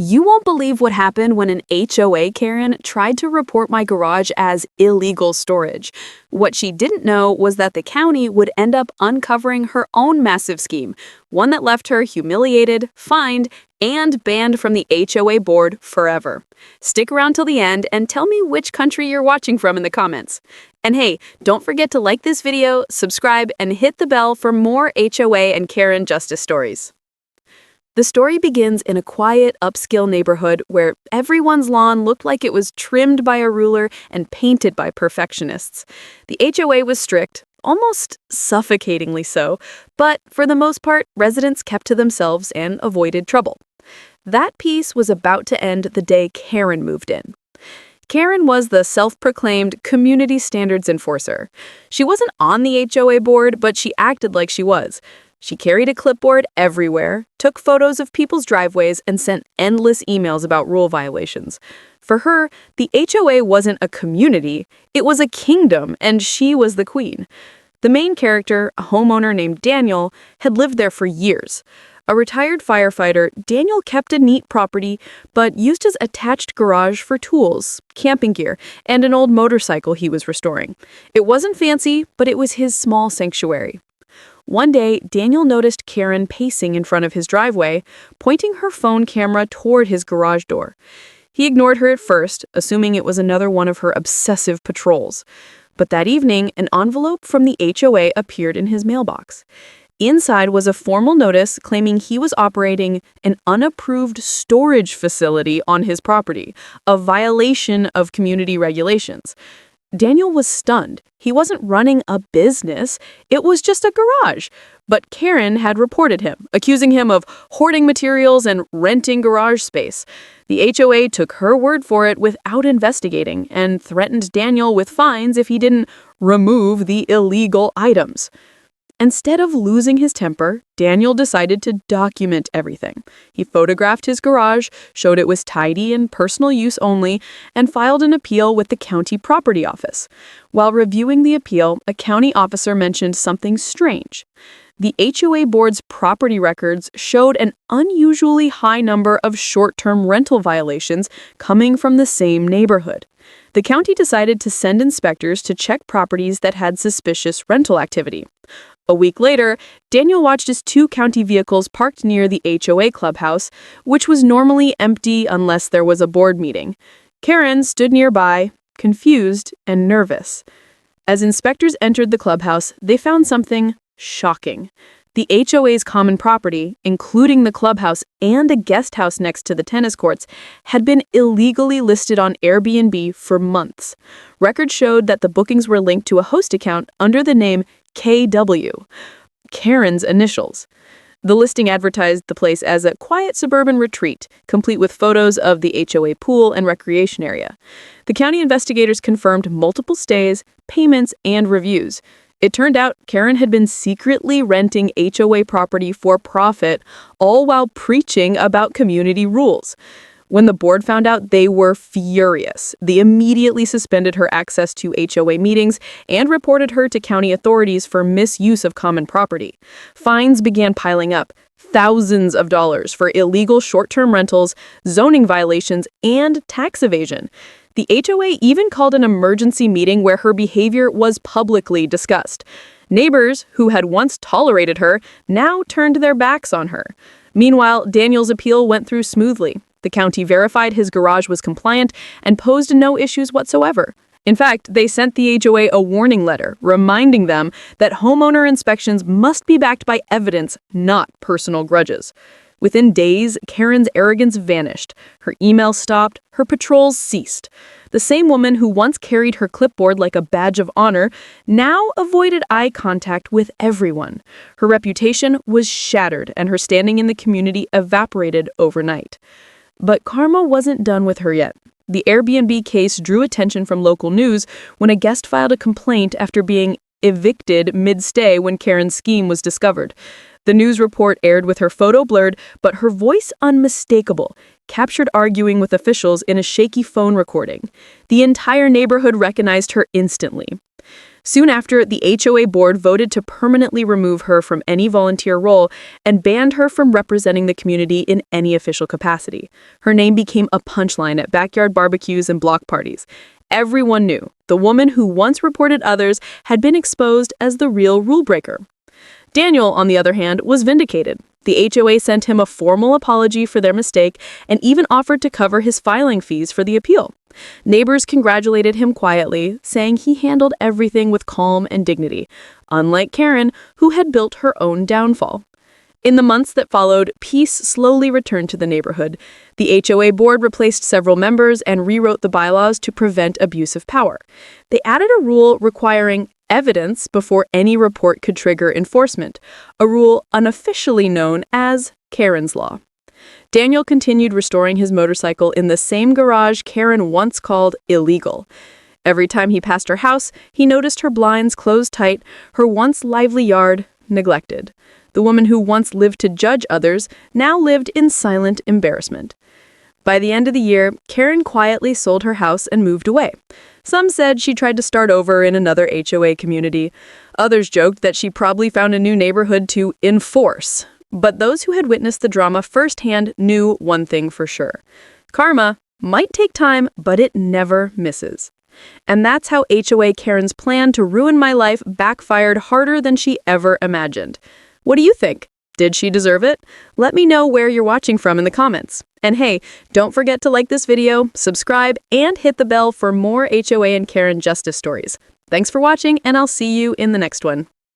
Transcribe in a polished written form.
You won't believe what happened when an HOA Karen tried to report my garage as illegal storage. What she didn't know was that the county would end up uncovering her own massive scheme, one that left her humiliated, fined, and banned from the HOA board forever. Stick around till the end and tell me which country you're watching from in the comments. And hey, don't forget to like this video, subscribe, and hit the bell for more HOA and Karen justice stories. The story begins in a quiet, upscale neighborhood where everyone's lawn looked like it was trimmed by a ruler and painted by perfectionists. The HOA was strict, almost suffocatingly so, but for the most part, residents kept to themselves and avoided trouble. That peace was about to end the day Karen moved in. Karen was the self-proclaimed community standards enforcer. She wasn't on the HOA board, but she acted like she was. She carried a clipboard everywhere, took photos of people's driveways, and sent endless emails about rule violations. For her, the HOA wasn't a community, it was a kingdom, and she was the queen. The main character, a homeowner named Daniel, had lived there for years. A retired firefighter, Daniel kept a neat property, but used his attached garage for tools, camping gear, and an old motorcycle he was restoring. It wasn't fancy, but it was his small sanctuary. One day, Daniel noticed Karen pacing in front of his driveway, pointing her phone camera toward his garage door. He ignored her at first, assuming it was another one of her obsessive patrols. But that evening, an envelope from the HOA appeared in his mailbox. Inside was a formal notice claiming he was operating an unapproved storage facility on his property, a violation of community regulations. Daniel was stunned. He wasn't running a business, it was just a garage. But Karen had reported him, accusing him of hoarding materials and renting garage space. The HOA took her word for it without investigating and threatened Daniel with fines if he didn't remove the illegal items. Instead of losing his temper, Daniel decided to document everything. He photographed his garage, showed it was tidy and personal use only, and filed an appeal with the county property office. While reviewing the appeal, a county officer mentioned something strange. The HOA board's property records showed an unusually high number of short-term rental violations coming from the same neighborhood. The county decided to send inspectors to check properties that had suspicious rental activity. A week later, Daniel watched his two county vehicles parked near the HOA clubhouse, which was normally empty unless there was a board meeting. Karen stood nearby, confused and nervous. As inspectors entered the clubhouse, they found something shocking. The HOA's common property, including the clubhouse and a guest house next to the tennis courts, had been illegally listed on Airbnb for months. Records showed that the bookings were linked to a host account under the name KW, Karen's initials. The listing advertised the place as a quiet suburban retreat, complete with photos of the HOA pool and recreation area. The county investigators confirmed multiple stays, payments, and reviews. It turned out Karen had been secretly renting HOA property for profit, all while preaching about community rules. When the board found out, they were furious. They immediately suspended her access to HOA meetings and reported her to county authorities for misuse of common property. Fines began piling up, thousands of dollars for illegal short-term rentals, zoning violations, and tax evasion. The HOA even called an emergency meeting where her behavior was publicly discussed. Neighbors, who had once tolerated her, now turned their backs on her. Meanwhile, Daniel's appeal went through smoothly. The county verified his garage was compliant and posed no issues whatsoever. In fact, they sent the HOA a warning letter, reminding them that homeowner inspections must be backed by evidence, not personal grudges. Within days, Karen's arrogance vanished. Her emails stopped, her patrols ceased. The same woman who once carried her clipboard like a badge of honor now avoided eye contact with everyone. Her reputation was shattered, and her standing in the community evaporated overnight. But karma wasn't done with her yet. The Airbnb case drew attention from local news when a guest filed a complaint after being evicted mid-stay when Karen's scheme was discovered. The news report aired with her photo blurred, but her voice unmistakable, captured arguing with officials in a shaky phone recording. The entire neighborhood recognized her instantly. Soon after, the HOA board voted to permanently remove her from any volunteer role and banned her from representing the community in any official capacity. Her name became a punchline at backyard barbecues and block parties. Everyone knew the woman who once reported others had been exposed as the real rule breaker. Daniel, on the other hand, was vindicated. The HOA sent him a formal apology for their mistake and even offered to cover his filing fees for the appeal. Neighbors congratulated him quietly, saying he handled everything with calm and dignity, unlike Karen, who had built her own downfall. In the months that followed, peace slowly returned to the neighborhood. The HOA board replaced several members and rewrote the bylaws to prevent abuse of power. They added a rule requiring evidence before any report could trigger enforcement, a rule unofficially known as Karen's Law. Daniel continued restoring his motorcycle in the same garage Karen once called illegal. Every time he passed her house, he noticed her blinds closed tight, her once lively yard neglected. The woman who once lived to judge others now lived in silent embarrassment. By the end of the year, Karen quietly sold her house and moved away. Some said she tried to start over in another HOA community. Others joked that she probably found a new neighborhood to enforce. But those who had witnessed the drama firsthand knew one thing for sure. Karma might take time, but it never misses. And that's how HOA Karen's plan to ruin my life backfired harder than she ever imagined. What do you think? Did she deserve it? Let me know where you're watching from in the comments. And hey, don't forget to like this video, subscribe, and hit the bell for more HOA and Karen justice stories. Thanks for watching, and I'll see you in the next one.